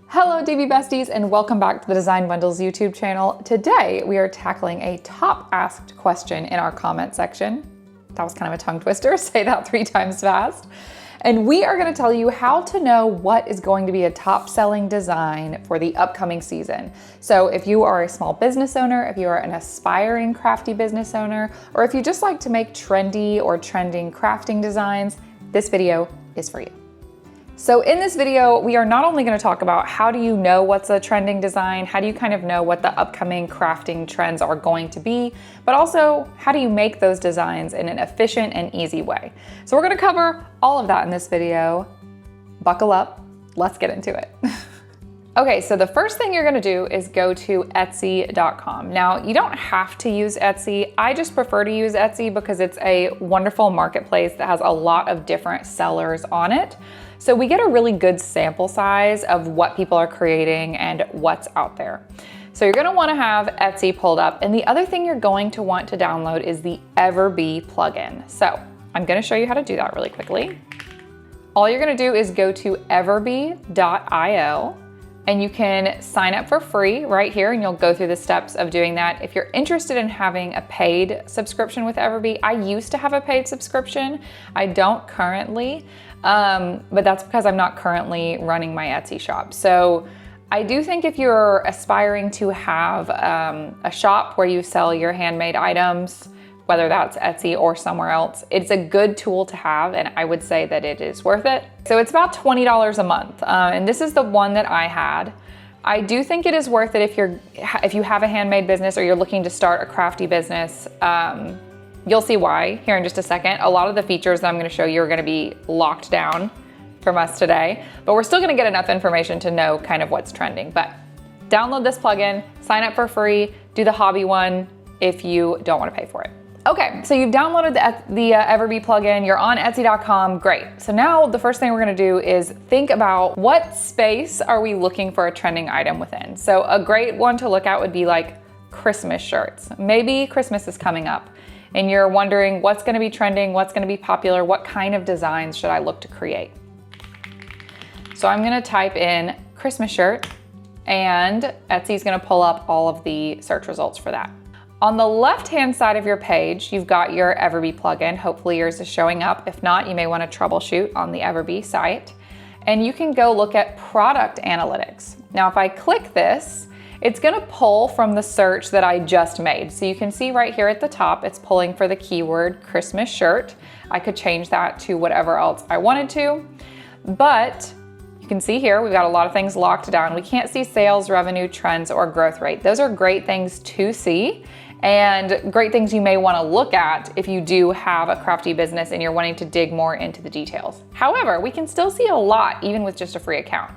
Hello DB Besties and welcome back to the Design Bundles YouTube channel. Today we are tackling a top asked question in our comment section. That was kind of a tongue twister, say that 3 times fast. And we are going to tell you how to know what is going to be a top selling design for the upcoming season. So if you are a small business owner, if you are an aspiring crafty business owner, or if you just like to make trendy or trending crafting designs, this video is for you. So in this video, we are not only going to talk about how do you know what's a trending design, how do you kind of know what the upcoming crafting trends are going to be, but also how do you make those designs in an efficient and easy way. So we're going to cover all of that in this video. Buckle up, let's get into it. Okay, so the first thing you're gonna do is go to Etsy.com. Now, you don't have to use Etsy. I just prefer to use Etsy because it's a wonderful marketplace that has a lot of different sellers on it. So we get a really good sample size of what people are creating and what's out there. So you're gonna wanna have Etsy pulled up. And the other thing you're going to want to download is the Everbee plugin. So I'm gonna show you how to do that really quickly. All you're gonna do is go to everbee.io. and you can sign up for free right here and you'll go through the steps of doing that. If you're interested in having a paid subscription with Everbee, I used to have a paid subscription. I don't currently, but that's because I'm not currently running my Etsy shop. So I do think if you're aspiring to have a shop where you sell your handmade items, whether that's Etsy or somewhere else, it's a good tool to have, and I would say that it is worth it. So it's about $20 a month, and this is the one that I had. I do think it is worth it if you have a handmade business or you're looking to start a crafty business. You'll see why here in just a second. A lot of the features that I'm gonna show you are gonna be locked down from us today, but we're still gonna get enough information to know kind of what's trending. But download this plugin, sign up for free, do the hobby one if you don't wanna pay for it. Okay, so you've downloaded the Everbee plugin, you're on Etsy.com, great. So now the first thing we're gonna do is think about what space are we looking for a trending item within. So a great one to look at would be like Christmas shirts. Maybe Christmas is coming up and you're wondering what's gonna be trending, what's gonna be popular, what kind of designs should I look to create? So I'm gonna type in Christmas shirt and Etsy's gonna pull up all of the search results for that. On the left-hand side of your page, you've got your Everbee plugin. Hopefully yours is showing up. If not, you may want to troubleshoot on the Everbee site. And you can go look at product analytics. Now, if I click this, it's gonna pull from the search that I just made. So you can see right here at the top, it's pulling for the keyword Christmas shirt. I could change that to whatever else I wanted to, but you can see here, we've got a lot of things locked down. We can't see sales, revenue, trends, or growth rate. Those are great things to see and great things you may want to look at if you do have a crafty business and you're wanting to dig more into the details. However, we can still see a lot even with just a free account.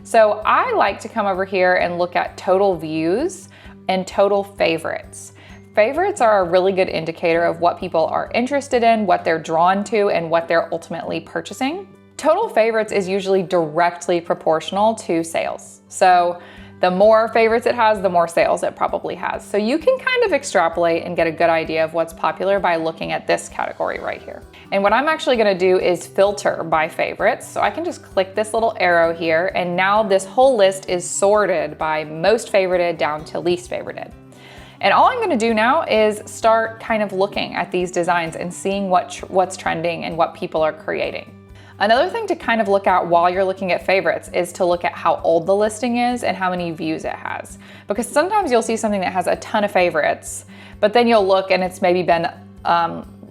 So I like to come over here and look at total views and total favorites. Favorites are a really good indicator of what people are interested in, what they're drawn to, and what they're ultimately purchasing. Total favorites is usually directly proportional to sales. So the more favorites it has, the more sales it probably has. So you can kind of extrapolate and get a good idea of what's popular by looking at this category right here. And what I'm actually gonna do is filter by favorites. So I can just click this little arrow here, and now this whole list is sorted by most favorited down to least favorited. And all I'm gonna do now is start kind of looking at these designs and seeing what's trending and what people are creating. Another thing to kind of look at while you're looking at favorites is to look at how old the listing is and how many views it has. Because sometimes you'll see something that has a ton of favorites, but then you'll look and it's maybe been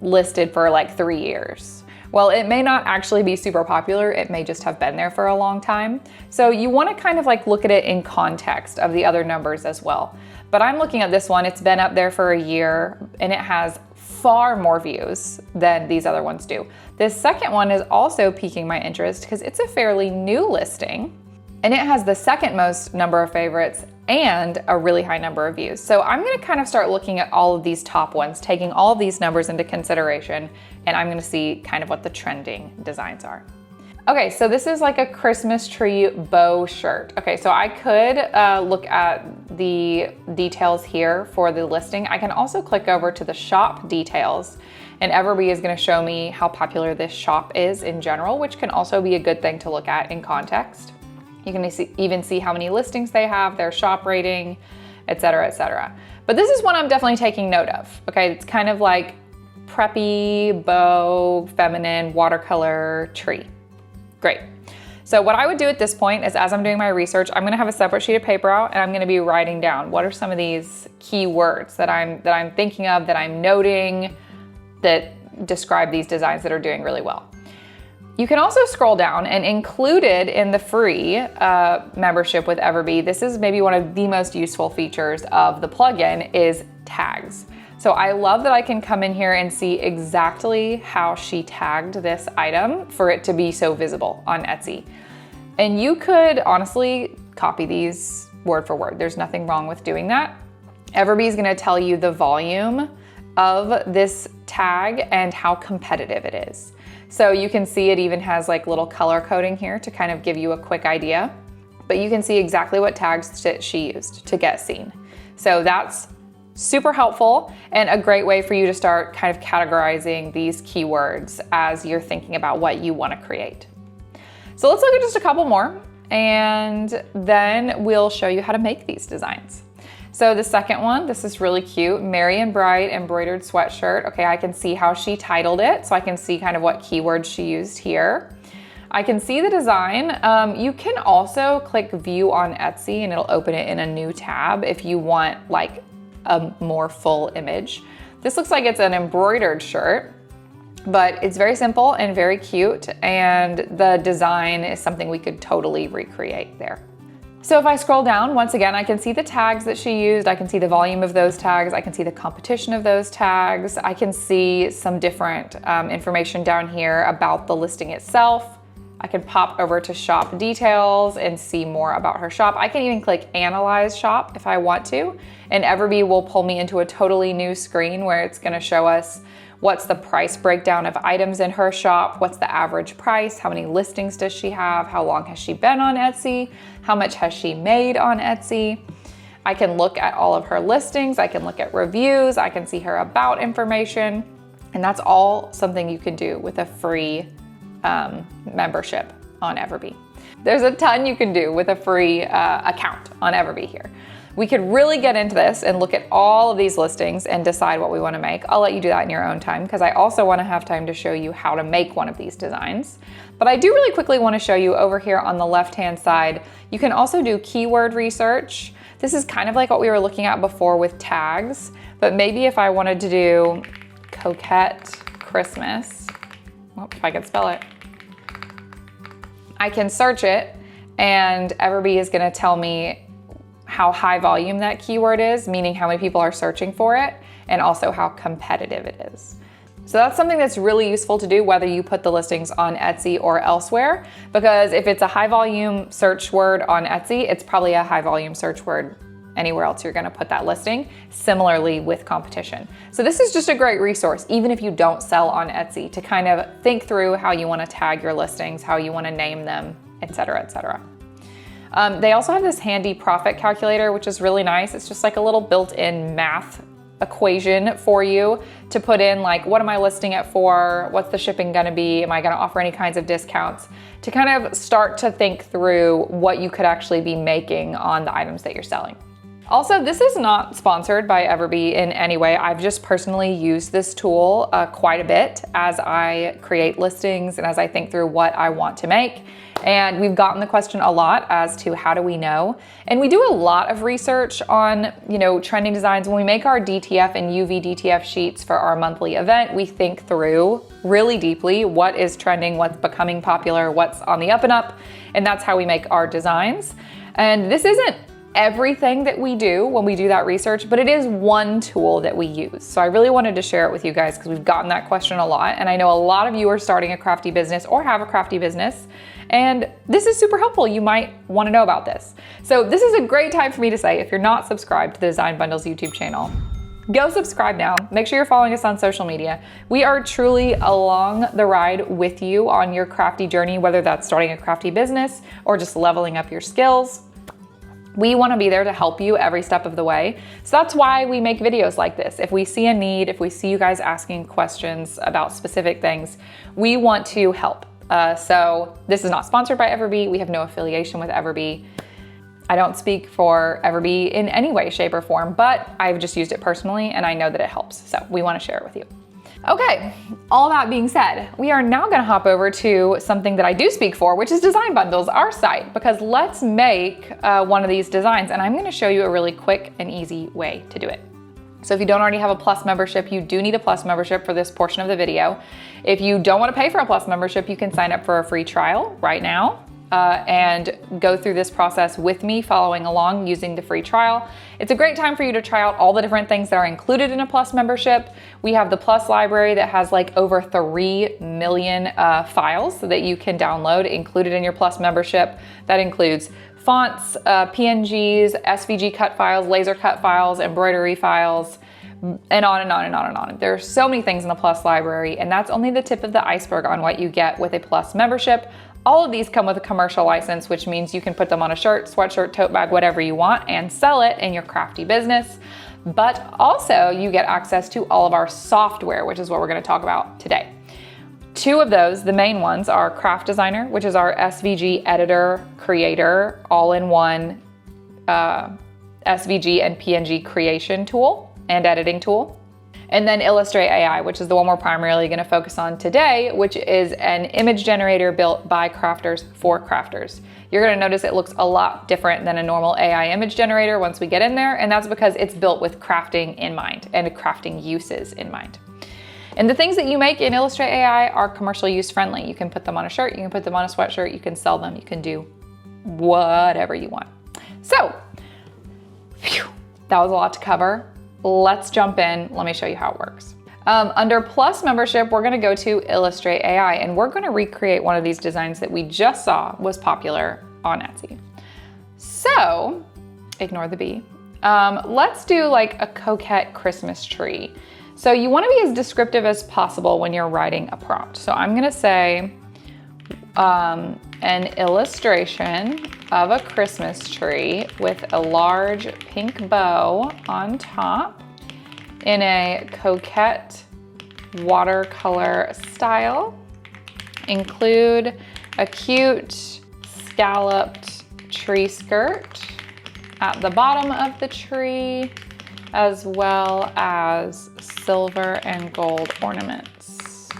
listed for like 3 years. Well, it may not actually be super popular. It may just have been there for a long time. So you want to kind of like look at it in context of the other numbers as well. But I'm looking at this one, it's been up there for a year and it has far more views than these other ones do. This second one is also piquing my interest because it's a fairly new listing and it has the second most number of favorites and a really high number of views. So I'm gonna kind of start looking at all of these top ones, taking all of these numbers into consideration, and I'm gonna see kind of what the trending designs are. Okay, so this is like a Christmas tree bow shirt. Okay, so I could look at the details here for the listing. I can also click over to the shop details, and Everbee is gonna show me how popular this shop is in general, which can also be a good thing to look at in context. You can even see how many listings they have, their shop rating, et cetera, et cetera. But this is one I'm definitely taking note of, okay? It's kind of like preppy, bow, feminine, watercolor tree. Great. So what I would do at this point is, as I'm doing my research, I'm gonna have a separate sheet of paper out and I'm gonna be writing down what are some of these key words that I'm thinking of, that I'm noting, that describe these designs that are doing really well. You can also scroll down, and included in the free membership with Everbee, this is maybe one of the most useful features of the plugin, is tags. So I love that I can come in here and see exactly how she tagged this item for it to be so visible on Etsy. And you could honestly copy these word for word. There's nothing wrong with doing that. Everbee is gonna tell you the volume of this tag and how competitive it is. So you can see it even has like little color coding here to kind of give you a quick idea, but you can see exactly what tags that she used to get seen. So that's super helpful and a great way for you to start kind of categorizing these keywords as you're thinking about what you want to create. So let's look at just a couple more, and then we'll show you how to make these designs. So the second one, this is really cute, Merry and Bright embroidered sweatshirt. Okay, I can see how she titled it, so I can see kind of what keywords she used here. I can see the design. You can also click view on Etsy and it'll open it in a new tab if you want like a more full image. This looks like it's an embroidered shirt, but it's very simple and very cute, and the design is something we could totally recreate there. So if I scroll down, once again, I can see the tags that she used. I can see the volume of those tags. I can see the competition of those tags. I can see some different information down here about the listing itself. I can pop over to shop details and see more about her shop. I can even click analyze shop if I want to, and Everbee will pull me into a totally new screen where it's gonna show us what's the price breakdown of items in her shop, what's the average price, how many listings does she have, how long has she been on Etsy, how much has she made on Etsy. I can look at all of her listings, I can look at reviews, I can see her about information, and that's all something you can do with a free membership on Everbee. There's a ton you can do with a free account on Everbee here. We could really get into this and look at all of these listings and decide what we want to make. I'll let you do that in your own time because I also want to have time to show you how to make one of these designs. But I do really quickly want to show you over here on the left-hand side, you can also do keyword research. This is kind of like what we were looking at before with tags, but maybe if I wanted to do coquette Christmas, if I could spell it, I can search it and Everbee is going to tell me how high volume that keyword is, meaning how many people are searching for it, and also how competitive it is. So that's something that's really useful to do whether you put the listings on Etsy or elsewhere, because if it's a high volume search word on Etsy, it's probably a high volume search word anywhere else you're gonna put that listing, similarly with competition. So this is just a great resource, even if you don't sell on Etsy, to kind of think through how you wanna tag your listings, how you wanna name them, et cetera, et cetera. They also have this handy profit calculator, which is really nice. It's just like a little built-in math equation for you to put in, like, what am I listing it for? What's the shipping gonna be? Am I gonna offer any kinds of discounts? To kind of start to think through what you could actually be making on the items that you're selling. Also, this is not sponsored by Everbee in any way. I've just personally used this tool quite a bit as I create listings and as I think through what I want to make. And we've gotten the question a lot as to how do we know? And we do a lot of research on, trending designs. When we make our DTF and UV DTF sheets for our monthly event, we think through really deeply what is trending, what's becoming popular, what's on the up and up, and that's how we make our designs. And this isn't everything that we do when we do that research, but it is one tool that we use. So I really wanted to share it with you guys because we've gotten that question a lot. And I know a lot of you are starting a crafty business or have a crafty business, and this is super helpful. You might want to know about this. So this is a great time for me to say, if you're not subscribed to the Design Bundles YouTube channel, go subscribe now. Make sure you're following us on social media. We are truly along the ride with you on your crafty journey, whether that's starting a crafty business or just leveling up your skills. We want to be there to help you every step of the way. So that's why we make videos like this. If we see a need, if we see you guys asking questions about specific things, we want to help. So this is not sponsored by Everbee. We have no affiliation with Everbee. I don't speak for Everbee in any way, shape, or form, but I've just used it personally and I know that it helps. So we want to share it with you. Okay, all that being said, we are now going to hop over to something that I do speak for, which is Design Bundles, our site, because let's make one of these designs, and I'm going to show you a really quick and easy way to do it. So if you don't already have a Plus membership, you do need a Plus membership for this portion of the video. If you don't want to pay for a Plus membership, you can sign up for a free trial right now and go through this process with me, following along using the free trial. It's a great time for you to try out all the different things that are included in a Plus membership. We have the Plus library that has like over 3 million files that you can download included in your Plus membership. That includes fonts, PNGs, SVG cut files, laser cut files, embroidery files, and on and on and on and on. There are so many things in the Plus library, and that's only the tip of the iceberg on what you get with a Plus membership. All of these come with a commercial license, which means you can put them on a shirt, sweatshirt, tote bag, whatever you want, and sell it in your crafty business. But also you get access to all of our software, which is what we're going to talk about today. 2 of those, the main ones, are Craft Designer, which is our SVG editor, creator, all-in-one SVG and PNG creation tool and editing tool. And then Illustrate AI, which is the one we're primarily going to focus on today, which is an image generator built by crafters for crafters. You're going to notice it looks a lot different than a normal AI image generator once we get in there, and that's because it's built with crafting in mind and crafting uses in mind. And the things that you make in Illustrate AI are commercial use friendly. You can put them on a shirt, you can put them on a sweatshirt, you can sell them, you can do whatever you want. So, that was a lot to cover. Let's jump in. Let me show you how it works. Under Plus membership, we're going to go to Illustrate AI, and we're going to recreate one of these designs that we just saw was popular on Etsy. So, ignore the bee. Let's do like a coquette Christmas tree. So you want to be as descriptive as possible when you're writing a prompt. So I'm going to say an illustration of a Christmas tree with a large pink bow on top in a coquette watercolor style. Include a cute scalloped tree skirt at the bottom of the tree, as well as silver and gold ornaments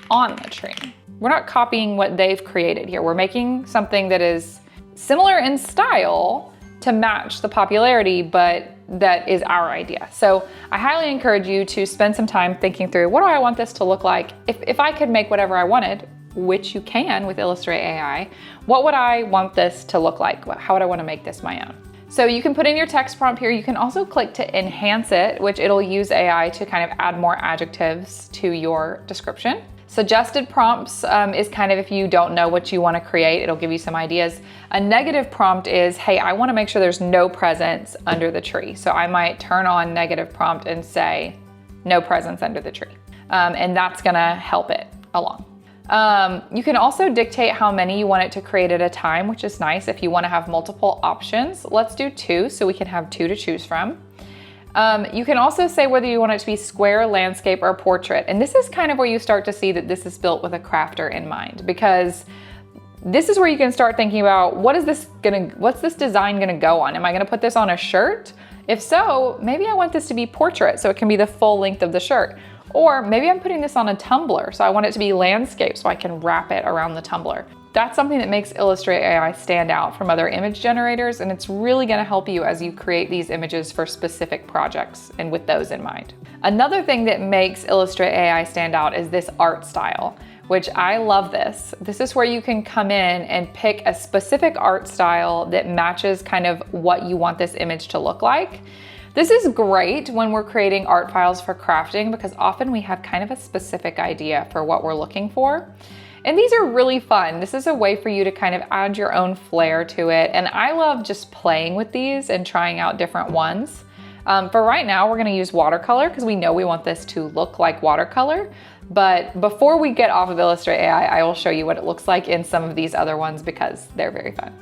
on the tree. We're not copying what they've created here. We're making something that is similar in style to match the popularity, but that is our idea. So I highly encourage you to spend some time thinking through, what do I want this to look like? If I could make whatever I wanted, which you can with Illustrate AI, what would I want this to look like? How would I want to make this my own? So you can put in your text prompt here. You can also click to enhance it, which it'll use AI to kind of add more adjectives to your description. Suggested prompts is kind of if you don't know what you want to create, it'll give you some ideas. A negative prompt is, hey, I want to make sure there's no presents under the tree. So I might turn on negative prompt and say, no presents under the tree. And that's going to help it along. You can also dictate how many you want it to create at a time, which is nice if you want to have multiple options. Let's do 2 so we can have 2 to choose from. You can also say whether you want it to be square, landscape, or portrait. And this is kind of where you start to see that this is built with a crafter in mind, because this is where you can start thinking about what's this design gonna go on? Am I gonna put this on a shirt? If so, maybe I want this to be portrait so it can be the full length of the shirt. Or maybe I'm putting this on a tumbler, so I want it to be landscape so I can wrap it around the tumbler. That's something that makes Illustrate AI stand out from other image generators, and it's really going to help you as you create these images for specific projects and with those in mind. Another thing that makes Illustrate AI stand out is this art style, which I love this. This is where you can come in and pick a specific art style that matches kind of what you want this image to look like. This is great when we're creating art files for crafting, because often we have kind of a specific idea for what we're looking for. And these are really fun. This is a way for you to kind of add your own flair to it. And I love just playing with these and trying out different ones. For right now, we're gonna use watercolor because we know we want this to look like watercolor. But before we get off of Illustrate AI, I will show you what it looks like in some of these other ones because they're very fun.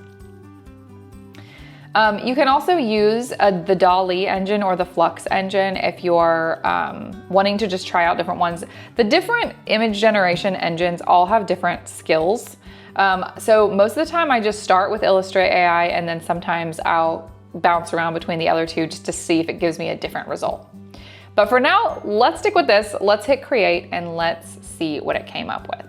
You can also use the DALL-E engine or the Flux engine if you're wanting to just try out different ones. The different image generation engines all have different skills. So most of the time I just start with Illustrator AI, and then sometimes I'll bounce around between the other two just to see if it gives me a different result. But for now, let's stick with this. Let's hit create and let's see what it came up with.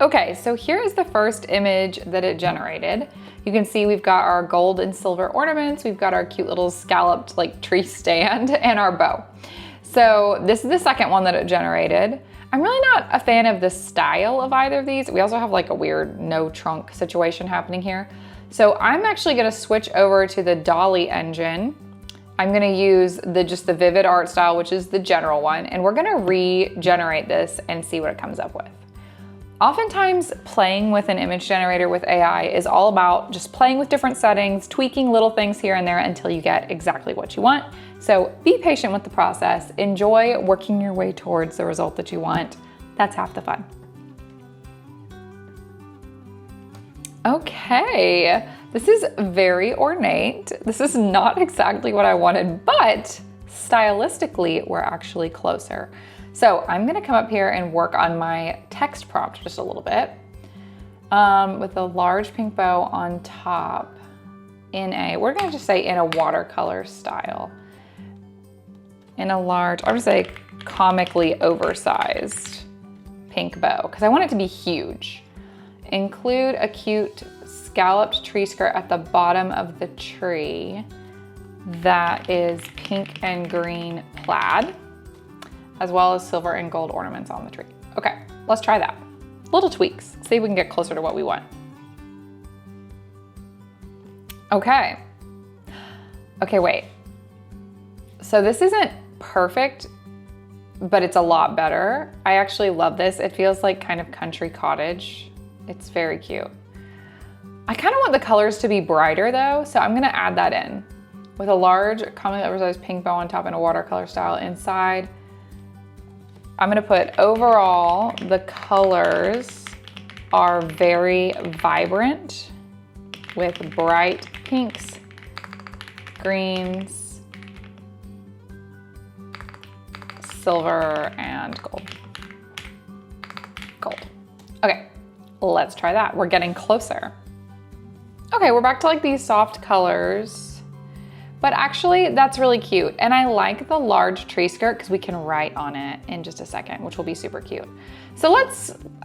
Okay, so here is the first image that it generated. You can see we've got our gold and silver ornaments, we've got our cute little scalloped like tree stand, and our bow. So this is the second one that it generated. I'm really not a fan of the style of either of these. We also have like a weird no trunk situation happening here. So I'm actually gonna switch over to the DALL-E engine. I'm gonna use just the Vivid Art Style, which is the general one, and we're gonna regenerate this and see what it comes up with. Oftentimes, playing with an image generator with AI is all about just playing with different settings, tweaking little things here and there until you get exactly what you want. So be patient with the process. Enjoy working your way towards the result that you want. That's half the fun. Okay, this is very ornate. This is not exactly what I wanted, but stylistically, we're actually closer. So I'm gonna come up here and work on my text prompt just a little bit with a large pink bow on top we're gonna just say in a watercolor style. In a large, I'm gonna say comically oversized pink bow, because I want it to be huge. Include a cute scalloped tree skirt at the bottom of the tree that is pink and green plaid, as well as silver and gold ornaments on the tree. Okay, let's try that. Little tweaks, see if we can get closer to what we want. Okay, wait. So this isn't perfect, but it's a lot better. I actually love this. It feels like kind of country cottage. It's very cute. I kind of want the colors to be brighter though, so I'm gonna add that in with a large commonly oversized pink bow on top and a watercolor style inside. I'm gonna put overall, the colors are very vibrant with bright pinks, greens, silver, and gold. Okay, let's try that. We're getting closer. Okay, we're back to like these soft colors. But actually, that's really cute. And I like the large tree skirt because we can write on it in just a second, which will be super cute. So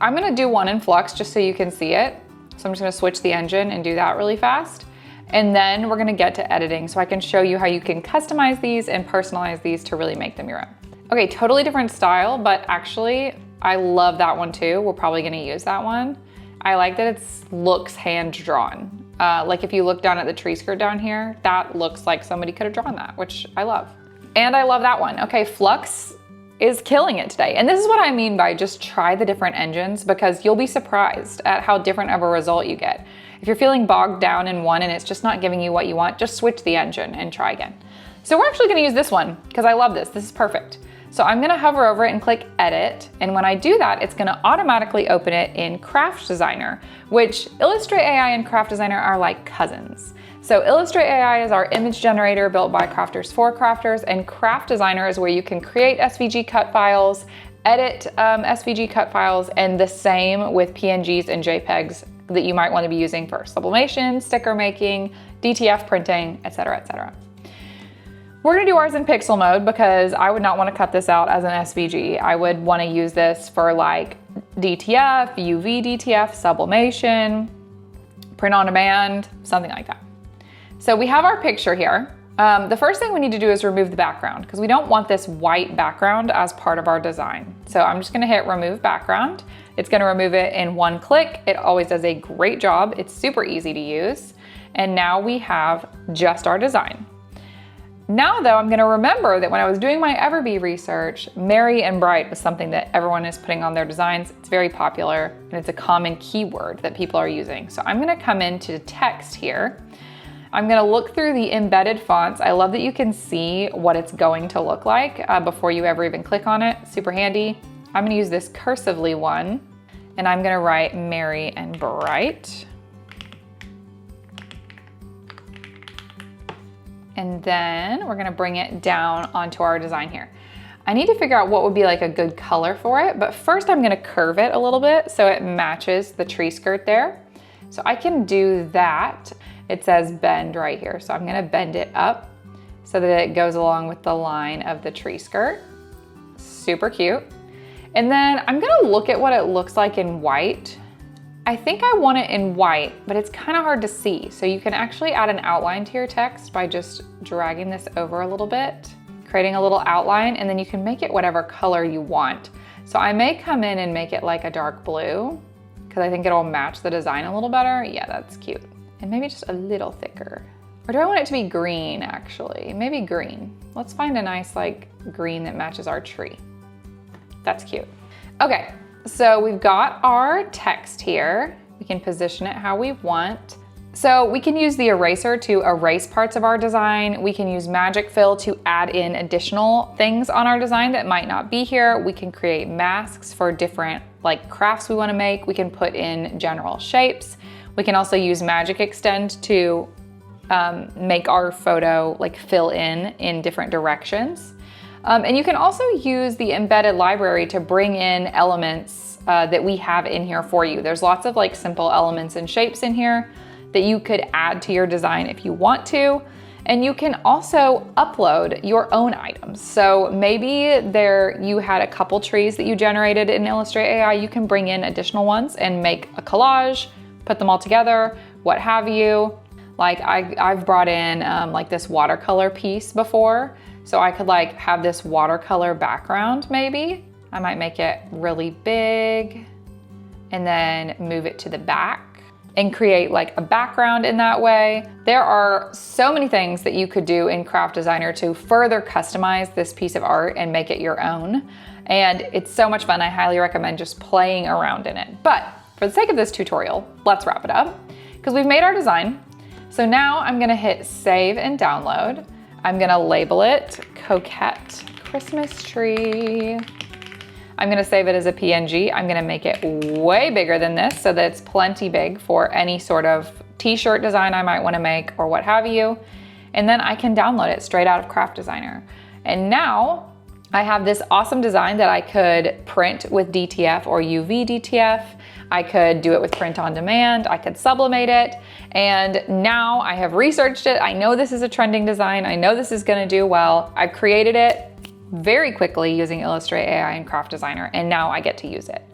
I'm gonna do one in Flux just so you can see it. So I'm just gonna switch the engine and do that really fast. And then we're gonna get to editing so I can show you how you can customize these and personalize these to really make them your own. Okay, totally different style, but actually I love that one too. We're probably gonna use that one. I like that it looks hand-drawn. Like if you look down at the tree skirt down here, that looks like somebody could have drawn that, which I love. And I love that one. Okay, Flux is killing it today. And this is what I mean by just try the different engines, because you'll be surprised at how different of a result you get. If you're feeling bogged down in one and it's just not giving you what you want, just switch the engine and try again. So we're actually gonna use this one because I love this. This is perfect. So I'm gonna hover over it and click edit. And when I do that, it's gonna automatically open it in Craft Designer, which Illustrator AI and Craft Designer are like cousins. So Illustrator AI is our image generator built by crafters for crafters, and Craft Designer is where you can create SVG cut files, edit SVG cut files, and the same with PNGs and JPEGs that you might want to be using for sublimation, sticker making, DTF printing, etc., etc. We're gonna do ours in pixel mode because I would not want to cut this out as an SVG. I would want to use this for like DTF, UV DTF, sublimation, print on demand, something like that. So we have our picture here. The first thing we need to do is remove the background because we don't want this white background as part of our design. So I'm just gonna hit remove background. It's gonna remove it in one click. It always does a great job. It's super easy to use. And now we have just our design. Now though, I'm gonna remember that when I was doing my Everbee research, merry and bright was something that everyone is putting on their designs. It's very popular and it's a common keyword that people are using. So I'm gonna come into text here. I'm gonna look through the embedded fonts. I love that you can see what it's going to look like before you ever even click on it. Super handy. I'm gonna use this cursively one and I'm gonna write merry and bright. And then we're gonna bring it down onto our design here. I need to figure out what would be like a good color for it, but first I'm gonna curve it a little bit so it matches the tree skirt there. So I can do that. It says bend right here, so I'm gonna bend it up so that it goes along with the line of the tree skirt. Super cute. And then I'm gonna look at what it looks like in white. I think I want it in white, but it's kind of hard to see. So you can actually add an outline to your text by just dragging this over a little bit, creating a little outline, and then you can make it whatever color you want. So I may come in and make it like a dark blue because I think it'll match the design a little better. Yeah, that's cute. And maybe just a little thicker. Or do I want it to be green actually? Maybe green. Let's find a nice like green that matches our tree. That's cute. Okay. So we've got our text here. We can position it how we want. So we can use the eraser to erase parts of our design. We can use magic fill to add in additional things on our design that might not be here. We can create masks for different like crafts we want to make. We can put in general shapes. We can also use magic extend to make our photo like fill in different directions. And you can also use the embedded library to bring in elements that we have in here for you. There's lots of like simple elements and shapes in here that you could add to your design if you want to. And you can also upload your own items. So maybe you had a couple trees that you generated in Illustrator AI. You can bring in additional ones and make a collage, put them all together, what have you. Like I've brought in like this watercolor piece before. So I could like have this watercolor background maybe. I might make it really big and then move it to the back and create like a background in that way. There are so many things that you could do in Craft Designer to further customize this piece of art and make it your own. And it's so much fun. I highly recommend just playing around in it. But for the sake of this tutorial, let's wrap it up because we've made our design. So now I'm gonna hit save and download. I'm gonna label it Coquette Christmas Tree. I'm gonna save it as a PNG. I'm gonna make it way bigger than this so that it's plenty big for any sort of t-shirt design I might wanna make or what have you. And then I can download it straight out of Craft Designer. And now I have this awesome design that I could print with DTF or UV DTF. I could do it with print on demand. I could sublimate it. And now I have researched it. I know this is a trending design. I know this is gonna do well. I've created it very quickly using Illustrator AI and Craft Designer, and now I get to use it.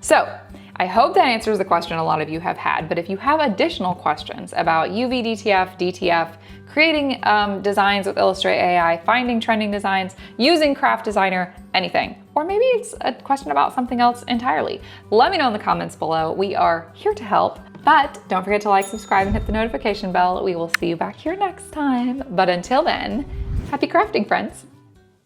So I hope that answers the question a lot of you have had, but if you have additional questions about UV DTF, DTF, creating designs with Illustrator AI, finding trending designs, using Craft Designer, anything, or maybe it's a question about something else entirely, let me know in the comments below. We are here to help, but don't forget to like, subscribe, and hit the notification bell. We will see you back here next time. But until then, happy crafting, friends.